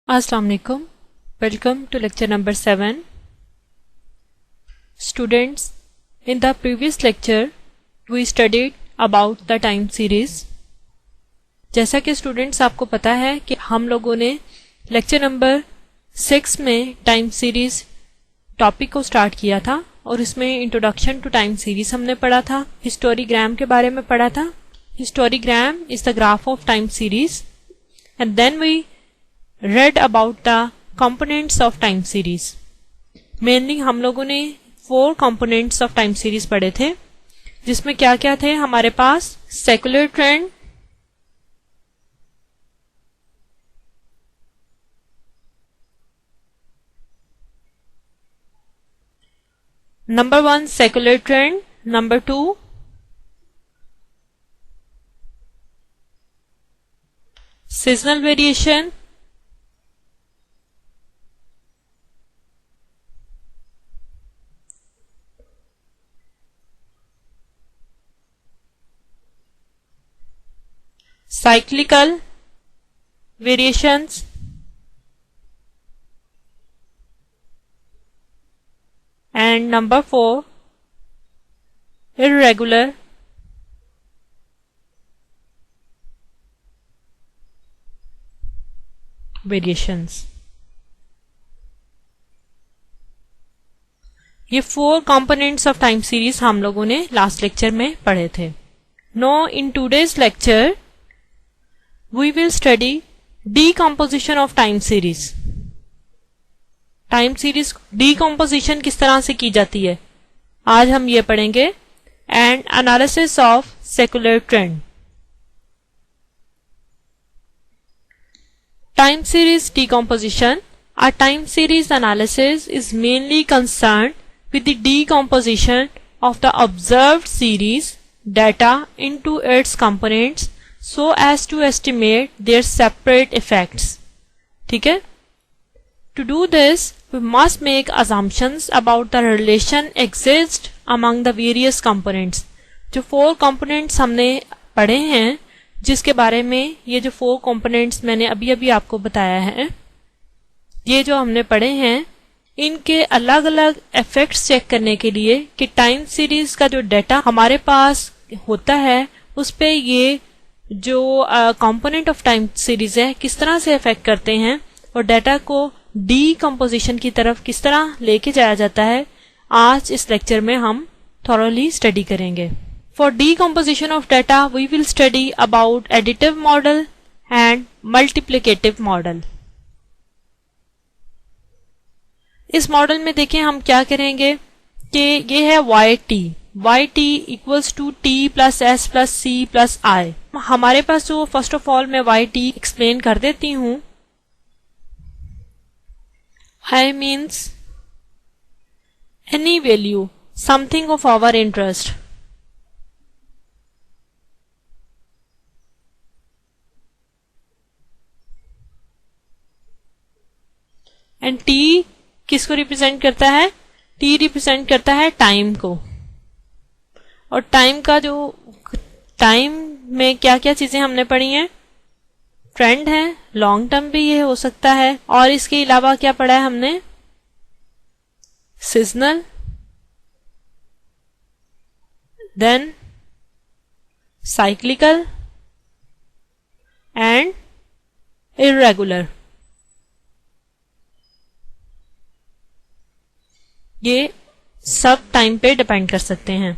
Assalamu alaikum. Welcome to lecture number 7. Students, in the previous lecture we studied about the time series. जैसा कि students आपको पता है कि हम लोगों ने लेक्चर नंबर 6 में टाइम सीरीज टॉपिक को स्टार्ट किया था और इसमें इंट्रोडक्शन टू टाइम सीरीज हमने पढ़ा था, हिस्टोरीग्राम के बारे में पढ़ा था. Historigram is the graph of time series and then we read about the components of time series. Mainly हम लोगों ने 4 components of time series पढ़े थे, जिसमें क्या क्या थे हमारे पास. secular trend, number 1 secular trend, number 2 seasonal variation, cyclical variations, and number 4 irregular variations. ये 4 components of time series हम लोगों ने लास्ट लेक्चर में पढ़े थे. Now in today's lecture we will study decomposition of time series. Time series decomposition किस तरह से की जाती है आज हम ये पढ़ेंगे. And analysis of secular trend. Time series decomposition. A time series analysis is mainly concerned with the decomposition of the observed series data into its components so as to estimate their separate effects. ठीक है. To do this, we must make assumptions about the relation exist among the various components. जो 4 components हमने पढ़े हैं, जिसके बारे में ये जो 4 components मैंने अभी अभी आपको बताया है, ये जो हमने पढ़े हैं, इनके अलग अलग इफेक्ट्स चेक करने के लिए कि टाइम सीरीज का जो डाटा हमारे पास होता है उस पे ये जो कंपोनेंट ऑफ टाइम सीरीज है किस तरह से इफेक्ट करते हैं और डाटा को डीकम्पोजिशन की तरफ किस तरह लेके जाया जाता है, आज इस लेक्चर में हम थॉरोली स्टडी करेंगे. For decomposition of data we will study about additive model and multiplicative model. इस मॉडल में देखें हम क्या करेंगे कि ये है yt equals to t plus s plus c plus i. हमारे पास जो फर्स्ट ऑफ ऑल मैं yt एक्सप्लेन कर देती हूं. I means any value something of our interest. And t किसको रिप्रेजेंट करता है? t रिप्रेजेंट करता है टाइम को. और टाइम का जो टाइम में क्या क्या चीजें हमने पढ़ी हैं, ट्रेंड है, लॉन्ग टर्म भी ये हो सकता है, और इसके अलावा क्या पढ़ा है हमने? Seasonal, then cyclical and irregular. ये सब टाइम पे डिपेंड कर सकते हैं.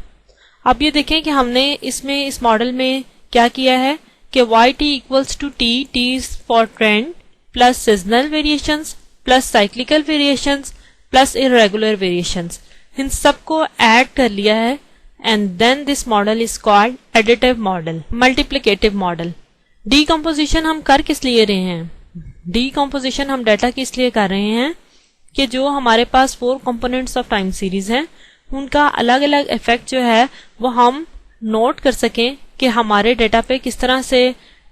अब ये देखें कि हमने इसमें इस मॉडल में क्या किया है कि yt equals to t is for trend plus seasonal variations plus cyclical variations plus irregular variations, इन सबको ऐड कर लिया है. And then this model is called additive model, multiplicative model. Decomposition हम कर किस लिए रहे हैं? डीकम्पोजिशन हम डाटा किस लिए कर रहे हैं कि जो हमारे पास 4 कंपोनेंट्स ऑफ टाइम सीरीज हैं उनका अलग अलग इफेक्ट जो है वो हम नोट कर सकें कि हमारे डेटा पे किस तरह से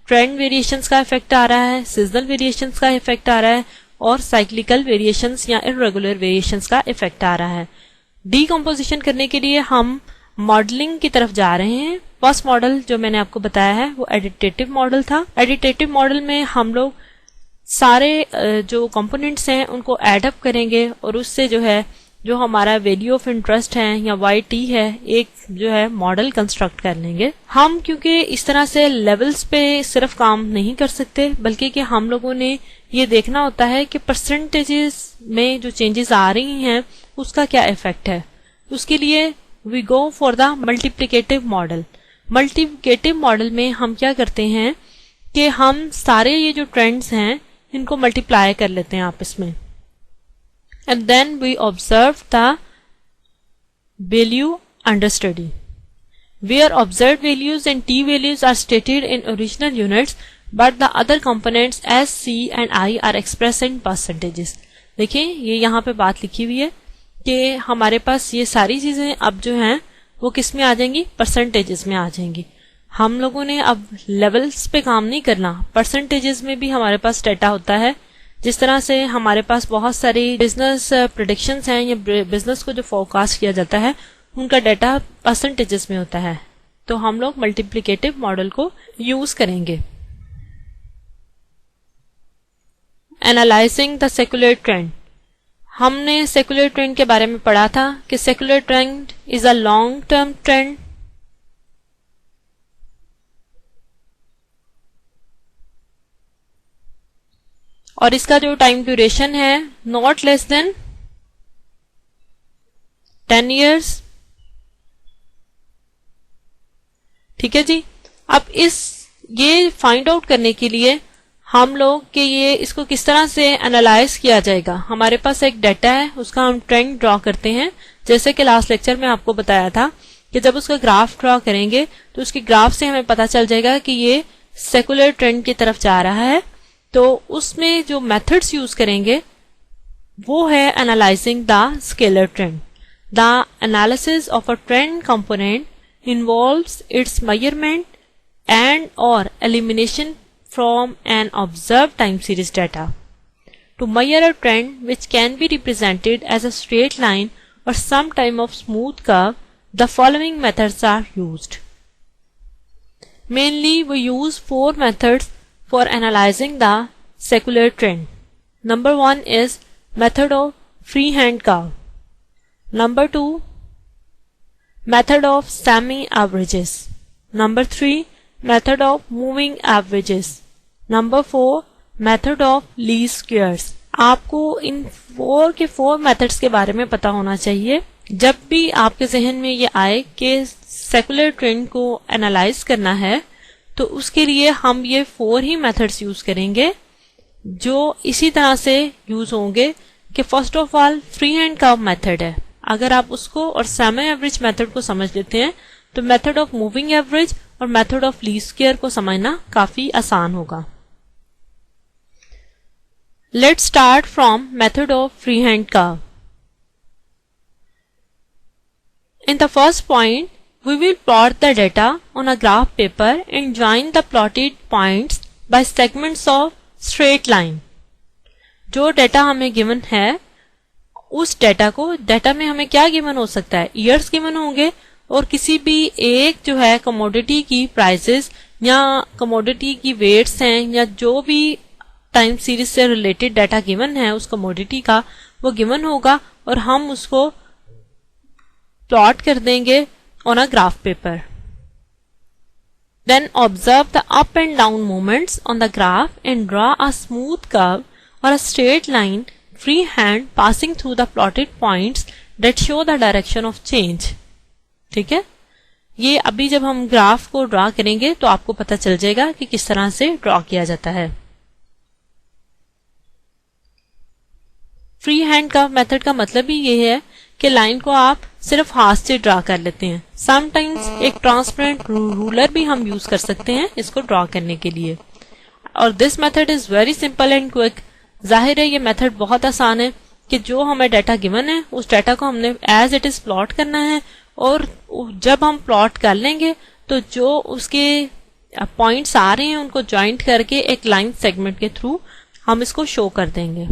ट्रेंड वेरिएशंस का इफेक्ट आ रहा है, सीजनल वेरिएशंस का इफेक्ट आ रहा है और साइक्लिकल वेरिएशंस या इरेगुलर वेरिएशंस का इफेक्ट आ रहा है. डीकम्पोजिशन करने के लिए हम मॉडलिंग की तरफ जा रहे हैं. फर्स्ट मॉडल जो मैंने आपको बताया है वो एडिटेटिव मॉडल था. एडिटेटिव मॉडल में हम लोग सारे जो कंपोनेंट्स हैं उनको एडअप करेंगे और उससे जो है जो हमारा वैल्यू ऑफ इंटरेस्ट है या YT है एक जो है मॉडल कंस्ट्रक्ट कर लेंगे हम। क्योंकि इस तरह से लेवल्स पे सिर्फ काम नहीं कर सकते बल्कि कि हम लोगों ने ये देखना होता है कि परसेंटेजेस में जो चेंजेस आ रही हैं उसका क्या इफेक्ट है। उसके लिए we go for the multiplicative model. Multiplicative model में हम क्या करते हैं कि हम सारे ये जो ट्रेंड्स हैं इनको मल्टीप्लाई कर लेते हैं आपस में, and then we observe the value under study, where observed values and t values are stated in original units but the other components s, c and i are expressed in percentages। देखिए ये यहाँ पे बात लिखी हुई है कि हमारे पास ये सारी चीजें अब जो हैं वो किस में आ जाएंगी, परसेंटेजेस में आ जाएंगी। हम लोगों ने अब लेवल्स पे काम नहीं करना, परसेंटेजेस में भी हमारे पास डेटा होता है। जिस तरह से हमारे पास बहुत सारी बिजनेस प्रेडिक्शंस हैं या बिजनेस को जो फोरकास्ट किया जाता है उनका डाटा परसेंटेजेस में होता है, तो हम लोग मल्टीप्लिकेटिव मॉडल को यूज करेंगे। एनालाइजिंग द सेक्युलर ट्रेंड, हमने सेक्युलर ट्रेंड के बारे में पढ़ा था कि secular trend is a long term trend और इसका जो टाइम ड्यूरेशन है नॉट लेस देन 10 years। ठीक है जी। अब ये फाइंड आउट करने के लिए हम लोग कि ये इसको किस तरह से एनालाइज किया जाएगा। हमारे पास एक डाटा है, उसका हम ट्रेंड ड्रॉ करते हैं। जैसे कि लास्ट लेक्चर में आपको बताया था कि जब उसका ग्राफ ड्रॉ करेंगे तो उसके ग्राफ से हमें पता चल जाएगा कि ये सेक्युलर ट्रेंड की तरफ जा रहा है। तो उसमें जो मेथड्स यूज करेंगे वो है analysing the scalar trend. The analysis of a trend component involves it's measurement and और elimination from an observed time series data. To measure a trend which can be represented as a straight line or some type of smooth curve, the following methods are used. Mainly we use 4 methods for analyzing the secular trend. Number 1 is method of freehand curve. Number 2, method of semi-averages. Number 3, method of moving averages. Number 4, method of least squares. आपको इन 4 के 4 methods के बारे में पता होना चाहिए। जब भी आपके जहन में ये आए कि सेकुलर ट्रेंड को एनालाइज करना है तो उसके लिए हम ये 4 ही मेथड्स यूज करेंगे जो इसी तरह से यूज होंगे कि first of all free hand curve method है। अगर आप उसको और सेमी एवरेज मेथड को समझ लेते हैं तो मेथड ऑफ मूविंग एवरेज और मेथड ऑफ लीस्ट स्क्वायर को समझना काफी आसान होगा। Let's start from method of free hand curve. In the first point we will plot the data on a graph paper and join the plotted points by segments of straight line. जो data हमें given है उस data में हमें क्या given हो सकता है, ईयर्स गिवन होंगे और किसी भी एक जो है कमोडिटी की प्राइसेस या कमोडिटी की वेट्स हैं या जो भी टाइम सीरीज से रिलेटेड डाटा गिवन है उस कमोडिटी का वो गिवन होगा और हम उसको प्लॉट कर देंगे on a graph paper. Then observe the up and down movements on the graph and draw a smooth curve or a straight line free hand passing through the plotted points that show the direction of change. ठीक है, ये अभी जब हम graph को draw करेंगे तो आपको पता चल जाएगा कि किस तरह से ड्रॉ किया जाता है। फ्री हैंड कर्व मेथड का मतलब ही ये है कि लाइन को आप सिर्फ हाथ से ड्रॉ कर लेते हैं। समटाइम्स एक ट्रांसपेरेंट रूलर भी हम यूज कर सकते हैं इसको ड्रॉ करने के लिए। और this method is very simple and quick. जाहिर है ये मेथड बहुत आसान है कि जो हमें डाटा गिवन है उस डाटा को हमने एज इट इज प्लॉट करना है और जब हम प्लॉट कर लेंगे तो जो उसके पॉइंट्स आ रहे हैं उनको ज्वाइंट करके एक लाइन सेगमेंट के थ्रू हम इसको शो कर देंगे।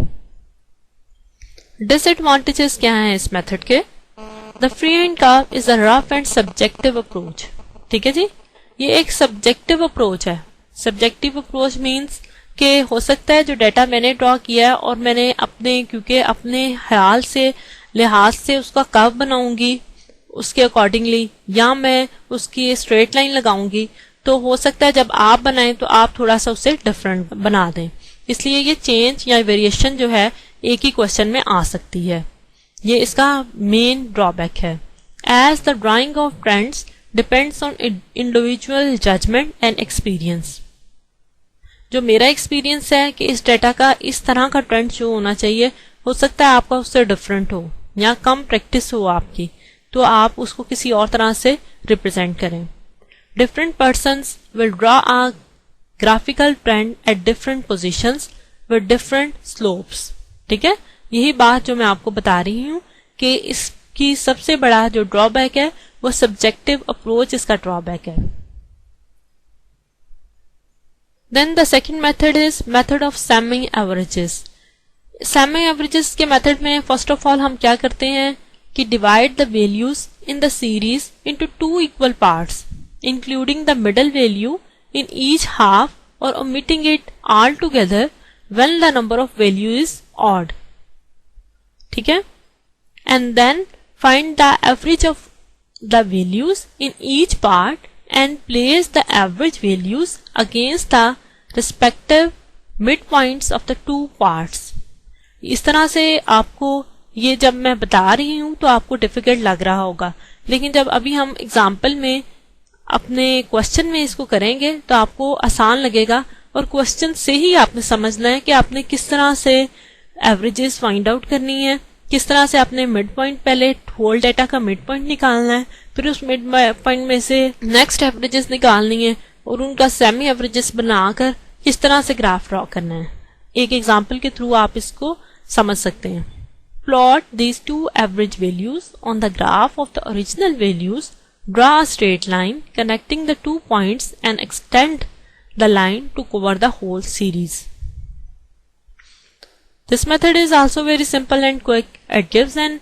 डिसएडवांटेजेस क्या हैं इस मेथड के? The free hand curve is a rough and subjective approach. ठीक है जी, ये एक सब्जेक्टिव अप्रोच है। सब्जेक्टिव अप्रोच मीन्स कि हो सकता है जो डाटा मैंने ड्रॉ किया है और मैंने क्योंकि अपने लिहाज से उसका कर्व बनाऊंगी उसके अकॉर्डिंगली, या मैं उसकी स्ट्रेट लाइन लगाऊंगी, तो हो सकता है जब आप बनाएं तो आप थोड़ा सा उसे डिफरेंट बना दें। इसलिए ये चेंज या वेरिएशन जो है एक ही क्वेश्चन में आ सकती है। ये इसका मेन ड्रॉबैक है। As the drawing of trends depends on individual judgement and experience. जो मेरा एक्सपीरियंस है कि इस डाटा का इस तरह का ट्रेंड शो होना चाहिए, हो सकता है आपका उससे डिफरेंट हो या कम प्रैक्टिस हो आपकी, तो आप उसको किसी और तरह से रिप्रेजेंट करें। Different persons will draw a graphical trend at different positions with different slopes. ठीक है, यही बात जो मैं आपको बता रही हूँ कि इसकी सबसे बड़ा जो ड्रॉबैक है वो सब्जेक्टिव अप्रोच इसका ड्रॉबैक है। Then the second method is method of summing averages. Summing averages के मेथड में फर्स्ट ऑफ ऑल हम क्या करते हैं कि divide the values in the series into 2 equal parts including the middle value in each half or omitting it altogether when the number of value is odd. ठीक है, and then find the average of the values in each part and place the average values against the respective midpoints of the 2 parts. इस तरह से आपको ये जब मैं बता रही हूं तो आपको डिफिकल्ट लग रहा होगा, लेकिन जब अभी हम एग्जाम्पल में अपने क्वेश्चन में इसको करेंगे तो आपको आसान लगेगा, और क्वेश्चन से ही आपने समझना है कि आपने किस तरह से एवरेजेस फाइंड आउट करनी है, किस तरह से आपने मिड पॉइंट, पहले होल डाटा का मिड पॉइंट निकालना है, फिर उस मिड पॉइंट में से नेक्स्ट एवरेजेस निकालनी है और उनका सेमी एवरेजेस बनाकर किस तरह से ग्राफ ड्रॉ करना है। एक एग्जाम्पल के थ्रू आप इसको समझ सकते हैं। Plot these 2 average values on the graph of the original values, draw a straight line connecting the 2 points and extend the line to cover the whole series. This method is also very simple and quick. It gives an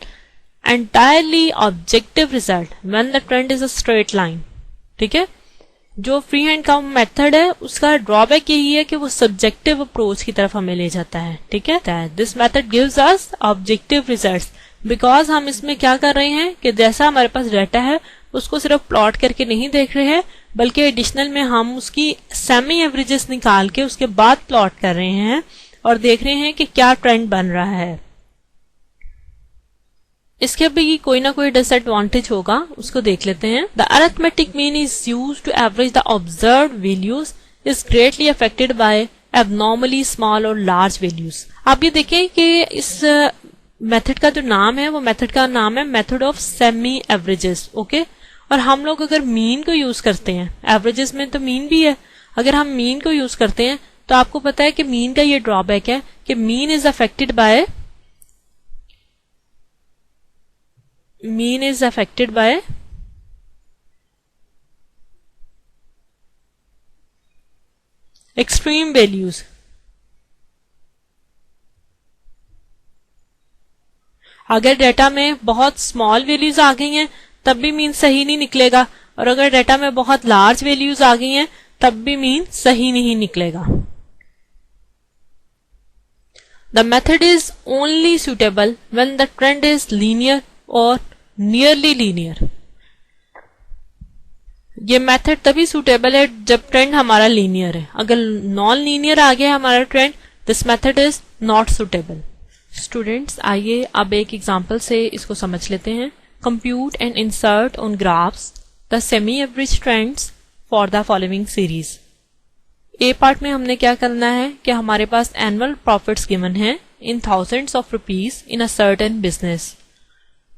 entirely objective result when the trend is a straight line. ठीक है, जो free hand का method है उसका drawback यही है कि वो सब्जेक्टिव अप्रोच की तरफ हमें ले जाता है। ठीक है, this method gives us objective results, because हम इसमें क्या कर रहे हैं कि जैसा हमारे पास डाटा है उसको सिर्फ प्लॉट करके नहीं देख रहे हैं, बल्कि एडिशनल में हम उसकी सेमी एवरेजेस निकाल के उसके बाद प्लॉट कर रहे हैं और देख रहे हैं कि क्या ट्रेंड बन रहा है। इसके भी कोई ना कोई डिसएडवांटेज होगा, उसको देख लेते हैं। The arithmetic mean is used to average the observed values is greatly affected by abnormally small और लार्ज वैल्यूज। आप ये देखें कि इस मेथड का जो नाम है वो मेथड का नाम है method of semi averages. Okay, और हम लोग अगर मीन को यूज करते हैं, एवरेजेस में तो मीन भी है, अगर हम मीन को यूज करते हैं तो आपको पता है कि मीन का ये ड्रॉबैक है कि mean is affected by extreme values. अगर डाटा में बहुत स्मॉल वैल्यूज आ गई हैं तब भी मीन सही नहीं निकलेगा, और अगर डाटा में बहुत लार्ज वैल्यूज आ गई हैं तब भी मीन सही नहीं निकलेगा। The method is only suitable when the trend is linear और नियरली लीनियर। ये मेथड तभी सुटेबल है जब ट्रेंड हमारा लीनियर है। अगर नॉन लीनियर आ गया हमारा trend, this method is not suitable. Students, आइए अब एक एग्जाम्पल से इसको समझ लेते हैं। Compute and insert on graphs the semi average trends for the following series. A part में हमने क्या करना है कि हमारे पास एनुअल प्रॉफिट्स गिवन है in thousands of rupees in a certain business.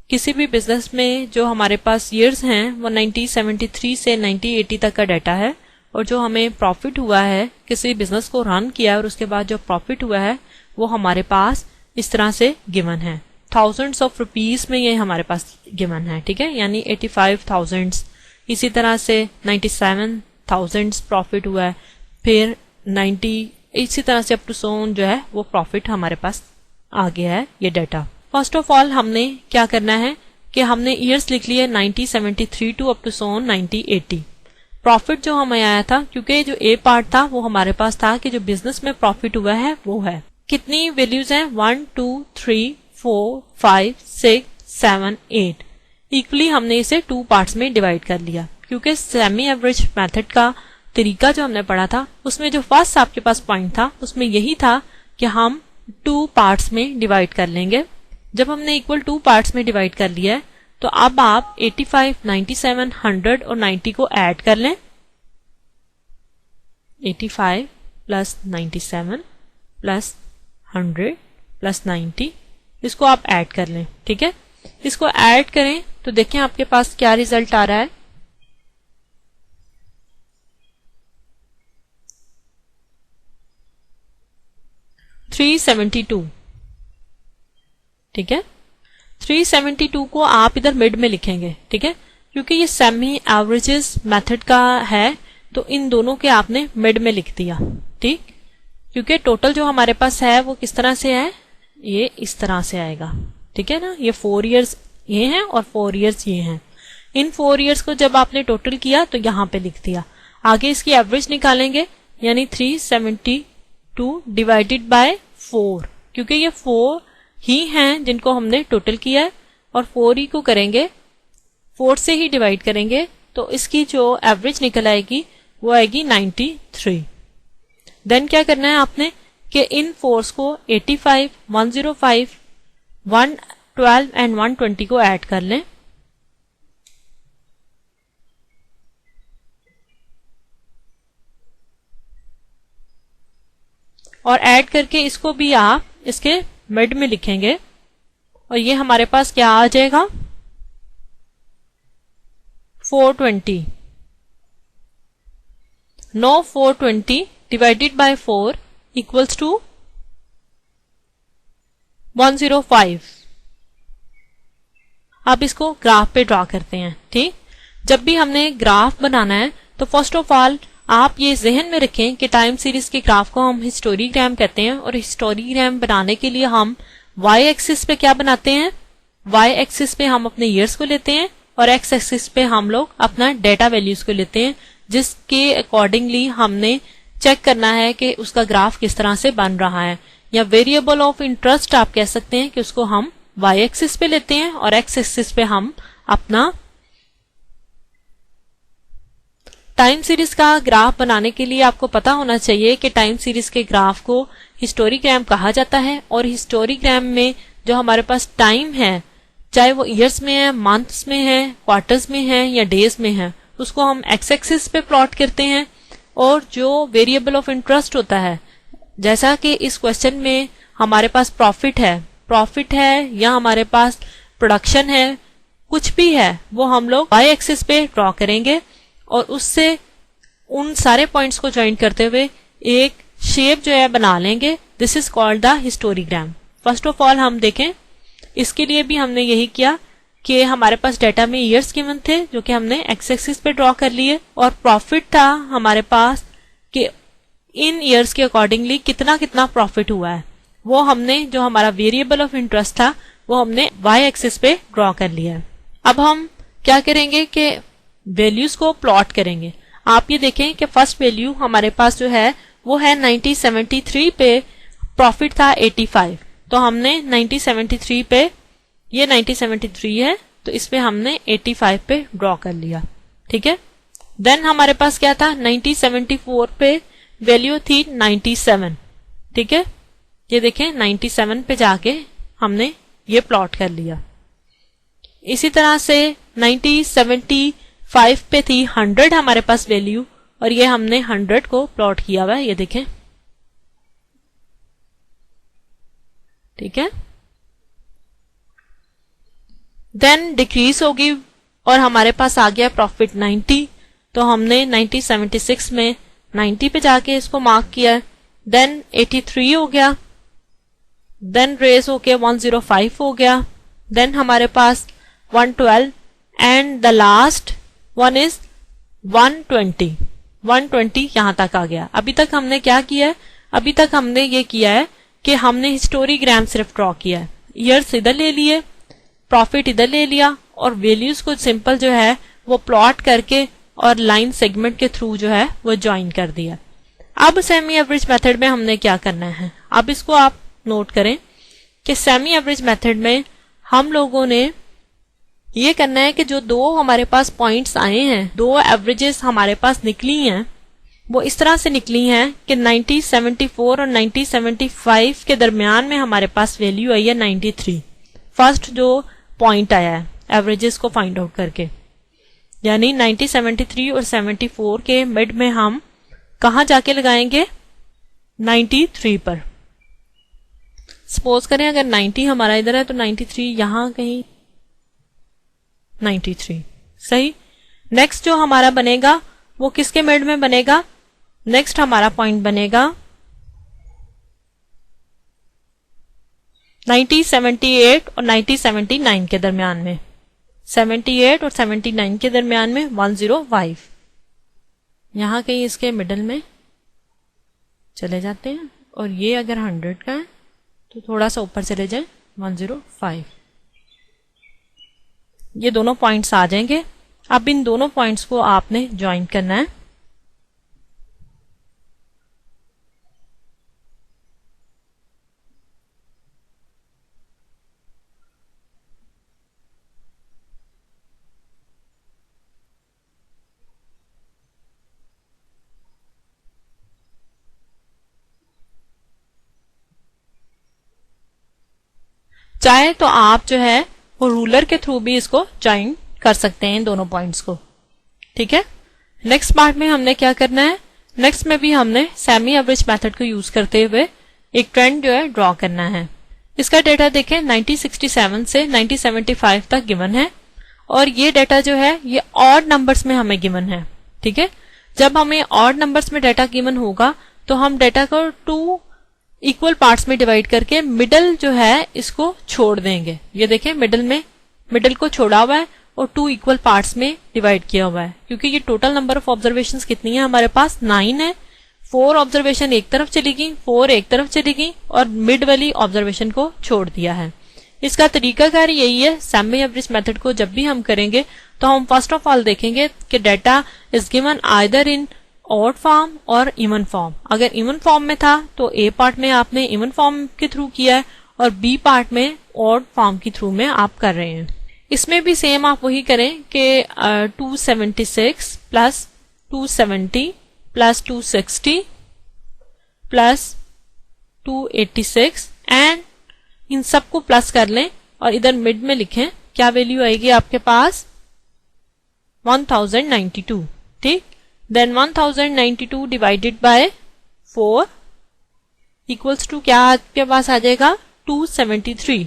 किसी भी बिजनेस में जो हमारे पास ईयर्स हैं वो 1973 से 1980 तक का डाटा है, और जो हमें प्रॉफिट हुआ है, किसी बिजनेस को रन किया और उसके बाद जो प्रॉफिट हुआ है वो हमारे पास इस तरह से गिवन है। थाउजेंड्स ऑफ रुपीज में ये हमारे पास गिवन है। ठीक है, यानी 85,000। इसी तरह से 97,000 प्रॉफिट हुआ है, फिर 90, इसी तरह से अप टू सोन जो है वो प्रॉफिट हमारे पास आ गया है ये डाटा। फर्स्ट ऑफ ऑल हमने क्या करना है कि हमने ईयर्स लिख लिए 1973 टू अप टू सोन 1980। प्रॉफिट जो हमें आया था, क्योंकि जो ए पार्ट था वो हमारे पास था कि जो बिजनेस में प्रॉफिट हुआ है वो है। कितनी वैल्यूज हैं? 1 2 3 4 5 6 7 8। इक्वली हमने इसे 2 पार्ट्स में डिवाइड कर लिया, क्योंकि सेमी एवरेज मेथड का तरीका जो हमने पढ़ा था उसमें जो फर्स्ट आपके पास पॉइंट था उसमें यही था कि हम 2 पार्ट्स में डिवाइड कर लेंगे। जब हमने इक्वल 2 पार्ट्स में डिवाइड कर लिया है तो अब आप 85, 97, 100 और 90 को ऐड कर लें। 85 प्लस 97 प्लस 100 प्लस 90, इसको आप ऐड कर लें। ठीक है, इसको ऐड करें तो देखें आपके पास क्या रिजल्ट आ रहा है। $372। ठीक है, 372 को आप इधर मिड में लिखेंगे। ठीक है, क्योंकि ये सेमी एवरेजेस मेथड का है तो इन दोनों के आपने मिड में लिख दिया। ठीक, क्योंकि टोटल जो हमारे पास है वो किस तरह से है, ये इस तरह से आएगा। ठीक है ना, ये 4 इयर्स ये हैं और 4 इयर्स ये हैं। इन 4 इयर्स को जब आपने टोटल किया तो यहां पे लिख दिया। आगे इसकी एवरेज निकालेंगे, यानी 372 डिवाइडेड बाय 4, क्योंकि ये 4 ही हैं जिनको हमने टोटल किया है और 4 ही को करेंगे, 4 से ही डिवाइड करेंगे तो इसकी जो एवरेज निकल आएगी वो आएगी 93। देन क्या करना है आपने कि इन 4s को 85, 105, 112 एंड 120 को ऐड कर लें। और ऐड करके इसको भी आप इसके मिड में लिखेंगे और ये हमारे पास क्या आ जाएगा, 420। No 420 divided by 4 equals to 105। अब इसको ग्राफ पे ड्रॉ करते हैं। ठीक, जब भी हमने ग्राफ बनाना है तो फर्स्ट ऑफ ऑल आप ये जहन में रखें कि टाइम सीरीज के ग्राफ को हम हिस्टोरीग्राम कहते हैं और हिस्टोरीग्राम बनाने के लिए हम वाई एक्सिस पे क्या बनाते हैं, वाई एक्सिस पे हम अपने ईयर्स को लेते हैं और एक्स एक्सिस पे हम लोग अपना डेटा वैल्यूज को लेते हैं, जिसके अकॉर्डिंगली हमने चेक करना है कि उसका ग्राफ किस तरह से बन रहा है। या वेरिएबल ऑफ इंटरेस्ट आप कह सकते हैं कि उसको हम वाई एक्सिस पे लेते हैं और एक्स एक्सिस पे हम अपना टाइम सीरीज का ग्राफ बनाने के लिए आपको पता होना चाहिए कि टाइम सीरीज के ग्राफ को हिस्टोरीग्राम कहा जाता है और हिस्टोरीग्राम में जो हमारे पास टाइम है, चाहे वो ईयर्स में है, मंथ्स में है, क्वार्टर्स में है या डेज में है, उसको हम एक्स एक्सिस पे प्लॉट करते हैं। और जो वेरिएबल ऑफ इंटरेस्ट होता है, जैसा कि इस क्वेश्चन में हमारे पास प्रॉफिट है या हमारे पास प्रोडक्शन है, कुछ भी है, वो हम लोग वाई एक्सिस पे ड्रॉ करेंगे और उससे उन सारे पॉइंट्स को ज्वाइन करते हुए एक शेप जो है बना लेंगे। This is called the historigram. First of all हम देखें, इसके लिए भी हमने यही किया कि हमारे पास डेटा में ईयर्स गिवन थे जो कि हमने एक्स एक्सिस पे ड्रॉ कर लिए और प्रॉफिट था हमारे पास कि इन ईयर्स के अकॉर्डिंगली कितना कितना प्रॉफिट हुआ है, वो हमने जो हमारा वेरिएबल ऑफ इंटरेस्ट था वो हमने वाई एक्सिस पे ड्रॉ कर लिया है। अब हम क्या करेंगे कि वैल्यूज को प्लॉट करेंगे। आप ये देखें कि फर्स्ट वैल्यू हमारे पास जो है वो है 1973 पे प्रॉफिट था 85, तो हमने 1973 पे, ये 1973 है तो इस पे हमने 85 पे ड्रॉ कर लिया। ठीक है, देन हमारे पास क्या था, 1974 पे वैल्यू थी 97। ठीक है, ये देखें 97 पे जाके हमने ये प्लॉट कर लिया। इसी तरह से 1975 पे थी 100 हमारे पास वैल्यू और ये हमने 100 को प्लॉट किया हुआ है, ये देखें। ठीक है, देन डिक्रीज होगी और हमारे पास आ गया प्रॉफिट 90, तो हमने 1976 में 90 पे जाके इसको मार्क किया। देन 83 हो गया, देन रेस होके 105 हो गया, देन हमारे पास 112 and the last one is 120 यहां तक आ गया। अभी तक हमने क्या किया है, अभी तक हमने ये किया है कि हमने हिस्टोरीग्राम सिर्फ ड्रॉ किया है, ईयर्स इधर ले लिए, प्रॉफिट इधर ले लिया और वैल्यूज को सिंपल जो है वो प्लॉट करके और लाइन सेगमेंट के थ्रू जो है वो ज्वाइन कर दिया। अब सेमी एवरेज मेथड में हमने क्या करना है, अब इसको आप नोट करें कि सेमी एवरेज मेथड में हम लोगों ने ये करना है कि जो दो हमारे पास पॉइंट्स आए हैं, दो एवरेजेस हमारे पास निकली हैं, वो इस तरह से निकली हैं कि 9074 और 9075 के दरमियान में हमारे पास वैल्यू आई है 93। फर्स्ट जो पॉइंट आया है एवरेजेस को फाइंड आउट करके, यानी 9073 और 74 के मिड में हम कहां जाके लगाएंगे, 93 पर। सपोज करें अगर 90 हमारा इधर है तो 93 यहां कहीं 93, सही। नेक्स्ट जो हमारा बनेगा वो किसके मिड में बनेगा, नेक्स्ट हमारा पॉइंट बनेगा 9078 और 9079 के दरमियान में, 78 और 79 के दरमियान में 105, यहां कहीं इसके मिडल में चले जाते हैं। और ये अगर 100 का है तो थोड़ा सा ऊपर चले जाए 105, ये दोनों पॉइंट्स आ जाएंगे। अब इन दोनों पॉइंट्स को आपने ज्वाइन करना है। चाहे तो आप जो है वो रूलर के थ्रू भी इसको ज्वाइन कर सकते हैं इन दोनों पॉइंट्स को, ठीक है। नेक्स्ट पार्ट में हमने क्या करना है, नेक्स्ट में भी हमने सेमी एवरेज मेथड को यूज करते हुए एक ट्रेंड जो है ड्रॉ करना है। इसका डेटा देखें 1967 से 1975 तक गिवन है और ये डेटा जो है ये ऑड नंबर्स में हमें गिवन है, ठीक है। जब हमें ऑड नंबर्स में डेटा गिवन होगा तो हम डेटा को 2 इक्वल पार्ट्स में डिवाइड करके मिडल जो है इसको छोड़ देंगे। ये देखें मिडल में, मिडल को छोड़ा हुआ है और 2 इक्वल पार्ट्स में डिवाइड किया हुआ है, क्योंकि ये टोटल नंबर ऑफ ऑब्जर्वेशंस कितनी है हमारे पास 9 है। 4 ऑब्जर्वेशन एक तरफ चली गई, 4 एक तरफ चली गई और मिड वाली ऑब्जर्वेशन को छोड़ दिया है। इसका तरीकाकार यही है, सेमी एवरेज मेथड को जब भी हम करेंगे तो हम फर्स्ट ऑफ ऑल देखेंगे कि data is given either in odd form और इवन फॉर्म। अगर इवन फॉर्म में था तो ए पार्ट में आपने इवन फॉर्म के थ्रू किया है और बी पार्ट में ऑड फॉर्म के थ्रू में आप कर रहे हैं। इसमें भी सेम आप वही करें कि 276 plus 270 plus 260 plus 286 and in सबको प्लस कर लें और इधर मिड में लिखें, क्या वैल्यू आएगी आपके पास 1092, ठीक। Then 1092 divided by 4 equals to क्या आपके पास आ जाएगा 273।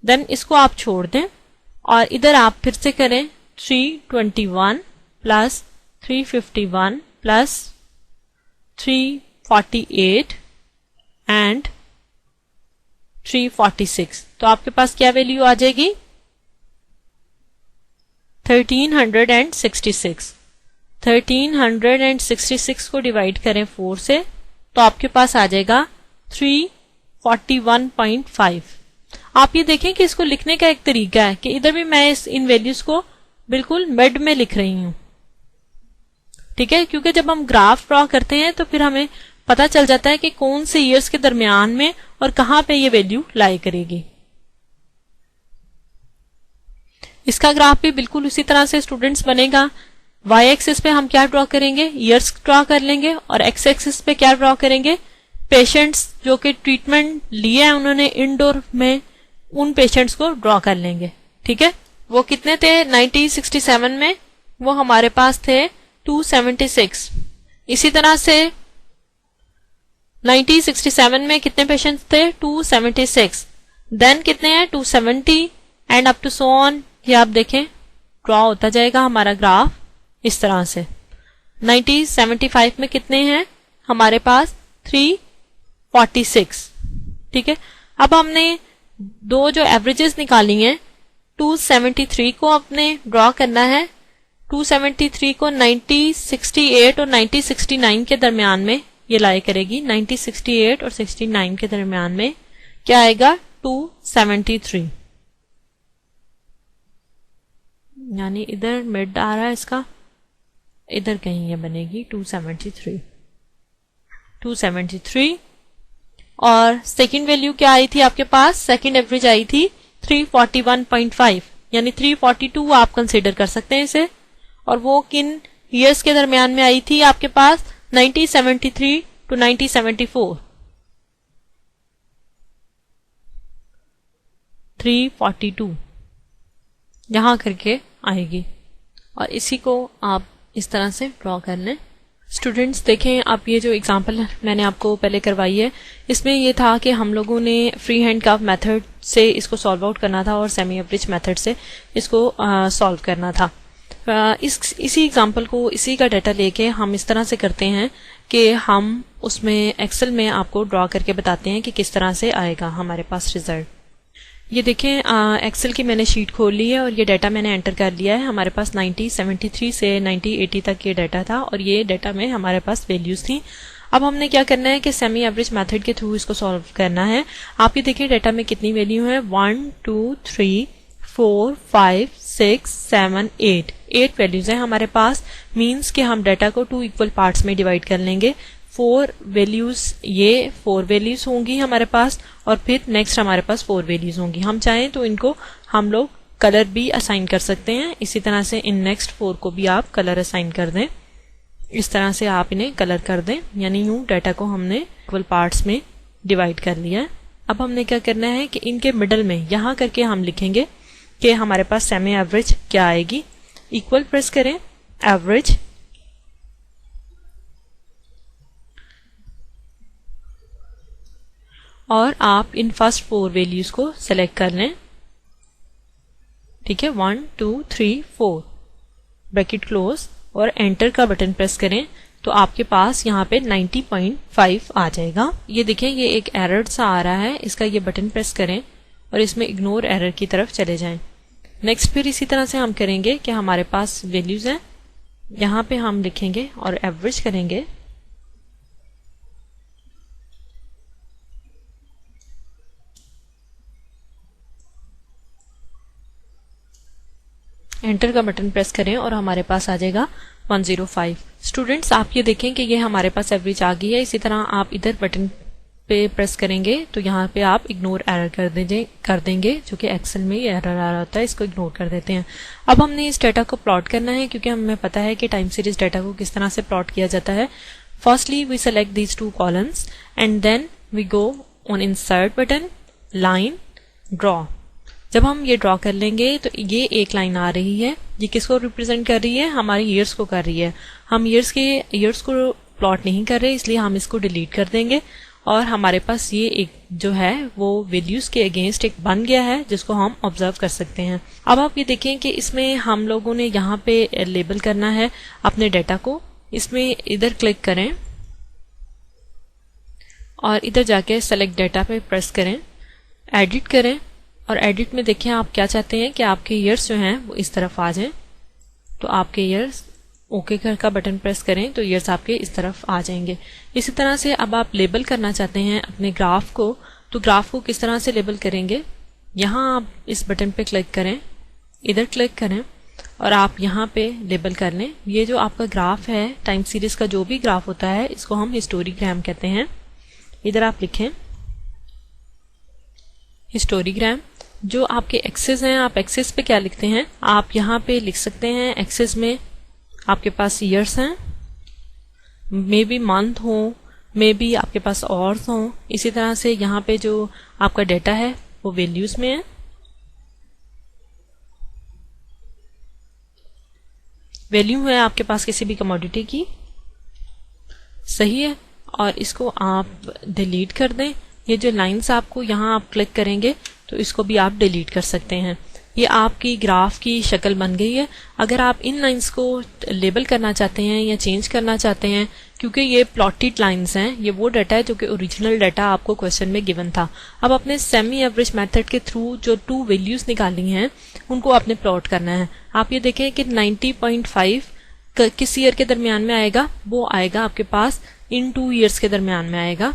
देन इसको आप छोड़ दें और इधर आप फिर से करें 321 प्लस 351 प्लस 348 एंड 346, तो आपके पास क्या वैल्यू आ जाएगी 1366। 1366 को डिवाइड करें 4 से तो आपके पास आ जाएगा 341.5। आप ये देखें कि इसको लिखने का एक तरीका है कि इधर भी मैं इन वैल्यूज को बिल्कुल मिड में लिख रही हूं, ठीक है, क्योंकि जब हम ग्राफ ड्रॉ करते हैं तो फिर हमें पता चल जाता है कि कौन से ईयर्स के दरमियान में और कहां पे ये वैल्यू लाई करेगी। इसका ग्राफ भी बिल्कुल उसी तरह से स्टूडेंट्स बनेगा। वाई एक्सिस पे हम क्या ड्रॉ करेंगे, ईयर्स ड्रॉ कर लेंगे और एक्स एक्सिस पे क्या ड्रॉ करेंगे, पेशेंट्स जो कि ट्रीटमेंट लिए हैं उन्होंने इंडोर में, उन पेशेंट्स को ड्रॉ कर लेंगे, ठीक है। वो कितने थे 1967 में, वो हमारे पास थे 276। इसी तरह से 1967 में कितने पेशेंट्स थे 276, देन कितने हैं 270 and up to so on. ये आप देखें ड्रॉ होता जाएगा हमारा ग्राफ इस तरह से। 1975 में कितने हैं हमारे पास 346, ठीक है। अब हमने दो जो एवरेजेस निकाली हैं 273 को अपने ड्रॉ करना है। 273 को 1968 और 1969 के दरमियान में ये लाई करेगी। 1968 और 69 के दरमियान में क्या आएगा 273। यानी इधर मिड आ रहा है इसका, इधर कहीं ये बनेगी 273। और सेकंड वैल्यू क्या आई थी आपके पास, सेकंड एवरेज आई थी 341.5, यानी 342 आप कंसिडर कर सकते हैं इसे। और वो किन ईयर्स के दरमियान में आई थी आपके पास, 1973 to 1974, 342 यहां करके आएगी। और इसी को आप इस तरह से ड्रॉ कर लें। स्टूडेंट्स देखें, आप ये जो एग्जांपल मैंने आपको पहले करवाई है, इसमें ये था कि हम लोगों ने फ्री हैंड कर्व मेथड से इसको सॉल्व आउट करना था और सेमी एवरेज मेथड से इसको सॉल्व करना था। इसी एग्जांपल को, इसी का डाटा लेके हम इस तरह से करते हैं कि हम उसमें एक्सेल में आपको ड्रॉ करके बताते हैं कि किस तरह से आएगा हमारे पास रिजल्ट। ये देखें, एक्सेल की मैंने शीट खोल ली है और ये डाटा मैंने एंटर कर लिया है। हमारे पास 1973 से 1980 तक ये डाटा था और ये डाटा में हमारे पास वैल्यूज थी। अब हमने क्या करना है कि सेमी एवरेज मेथड के थ्रू इसको सॉल्व करना है। आप ये देखें डाटा में कितनी वैल्यू है, 1 2 3 4 5 6 7 8 वैल्यूज हैं हमारे पास। मीन्स कि हम डाटा को 2 इक्वल पार्ट्स में डिवाइड कर लेंगे। 4 वैल्यूज, ये 4 वैल्यूज होंगी हमारे पास और फिर नेक्स्ट हमारे पास 4 वैल्यूज होंगी। हम चाहें तो इनको हम लोग कलर भी असाइन कर सकते हैं। इसी तरह से इन नेक्स्ट 4 को भी आप कलर असाइन कर दें। इस तरह से आप इन्हें कलर कर दें, यानी यूं डाटा को हमने इक्वल पार्ट्स में डिवाइड कर लिया है। अब हमने क्या करना है कि इनके मिडल में यहां करके हम लिखेंगे कि हमारे पास सेमी एवरेज क्या आएगी। इक्वल प्रेस करें, एवरेज, और आप इन फर्स्ट 4 वैल्यूज को सेलेक्ट कर लें। ठीक है, 1 2 3 4 ब्रैकेट क्लोज और एंटर का बटन प्रेस करें तो आपके पास यहाँ पे 90.5 आ जाएगा। ये देखें, ये एक एरर सा आ रहा है, इसका ये बटन प्रेस करें और इसमें इग्नोर एरर की तरफ चले जाएं। नेक्स्ट फिर इसी तरह से हम करेंगे कि हमारे पास वैल्यूज हैं, यहाँ पे हम लिखेंगे और एवरेज करेंगे। एंटर का बटन प्रेस करें और हमारे पास आ जाएगा 105। स्टूडेंट्स आप ये देखें कि ये हमारे पास एवरेज आ गई है। इसी तरह आप इधर बटन पे प्रेस करेंगे तो यहाँ पे आप इग्नोर एरर कर देंगे, जो कि एक्सेल में ये एरर आ रहा होता है, इसको इग्नोर कर देते हैं। अब हमने इस डाटा को प्लॉट करना है, क्योंकि हमें पता है कि टाइम सीरीज डाटा को किस तरह से प्लॉट किया जाता है। Firstly we select these 2 columns and then we go on insert button, line, draw. जब हम ये ड्रॉ कर लेंगे तो ये एक लाइन आ रही है, ये किसको रिप्रेजेंट कर रही है, हमारे ईयर्स को कर रही है। हम ईयर्स को प्लॉट नहीं कर रहे, इसलिए हम इसको डिलीट कर देंगे और हमारे पास ये एक जो है वो वैल्यूज के अगेंस्ट एक बन गया है, जिसको हम ऑब्जर्व कर सकते हैं। अब आप ये देखें कि इसमें हम लोगों ने यहाँ पे लेबल करना है अपने डाटा को। इसमें इधर क्लिक करें और इधर जाके सेलेक्ट डाटा पे प्रेस करें, एडिट करें और एडिट में देखें आप क्या चाहते हैं कि आपके ईयर्स जो हैं वो इस तरफ आ जाएं। तो आपके ईयर्स, ओके का बटन प्रेस करें तो ईयर्स आपके इस तरफ आ जाएंगे। इसी तरह से अब आप लेबल करना चाहते हैं अपने ग्राफ को, तो ग्राफ को किस तरह से लेबल करेंगे, यहाँ आप इस बटन पे क्लिक करें, इधर क्लिक करें और आप यहाँ पे लेबल कर लें। ये जो आपका ग्राफ है, टाइम सीरीज का जो भी ग्राफ होता है, इसको हम हिस्टोरीग्राम कहते हैं। इधर आप लिखें हिस्टोरीग्राम। जो आपके एक्सेस हैं, आप एक्सेस पे क्या लिखते हैं, आप यहाँ पे लिख सकते हैं एक्सेस में आपके पास ईयर्स हैं, मे बी मंथ हो, मे बी आपके पास आवर्स हो। इसी तरह से यहाँ पे जो आपका डेटा है वो वैल्यूज में है। वैल्यू है आपके पास किसी भी कमोडिटी की, सही है, और इसको आप डिलीट कर दें। ये जो लाइंस आपको यहाँ आप क्लिक करेंगे तो इसको भी आप डिलीट कर सकते हैं। ये आपकी ग्राफ की शक्ल बन गई है। अगर आप इन लाइंस को लेबल करना चाहते हैं या चेंज करना चाहते हैं, क्योंकि ये प्लॉटेड लाइंस हैं, ये वो डाटा है जो कि ओरिजिनल डाटा आपको क्वेश्चन में गिवन था। अब अपने सेमी एवरेज मेथड के थ्रू जो 2 वैल्यूज निकाली हैं उनको आपने प्लॉट करना है। आप ये देखें कि 90.5 किस ईयर के दरमियान में आएगा, वो आएगा आपके पास इन 2 ईयर्स के दरमियान में आएगा,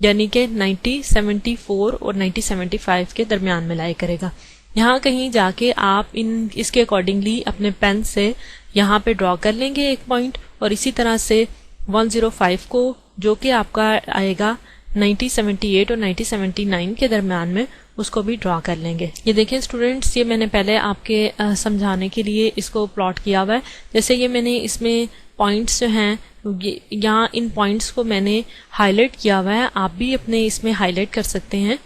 यानी कि 1974 और 1975 के दरमियान में लाया करेगा। यहाँ कहीं जाके आप इसके अकॉर्डिंगली अपने पेन से यहाँ पे ड्रॉ कर लेंगे एक पॉइंट, और इसी तरह से 105 को जो कि आपका आएगा 1978 और 1979 के दरम्यान में, उसको भी ड्रॉ कर लेंगे। ये देखें स्टूडेंट्स, ये मैंने पहले आपके समझाने के लिए इसको प्लॉट किया हुआ है। जैसे ये मैंने इसमें पॉइंट्स जो हैं यहाँ इन पॉइंट्स को मैंने हाईलाइट किया हुआ है, आप भी अपने इसमें हाईलाइट कर सकते हैं।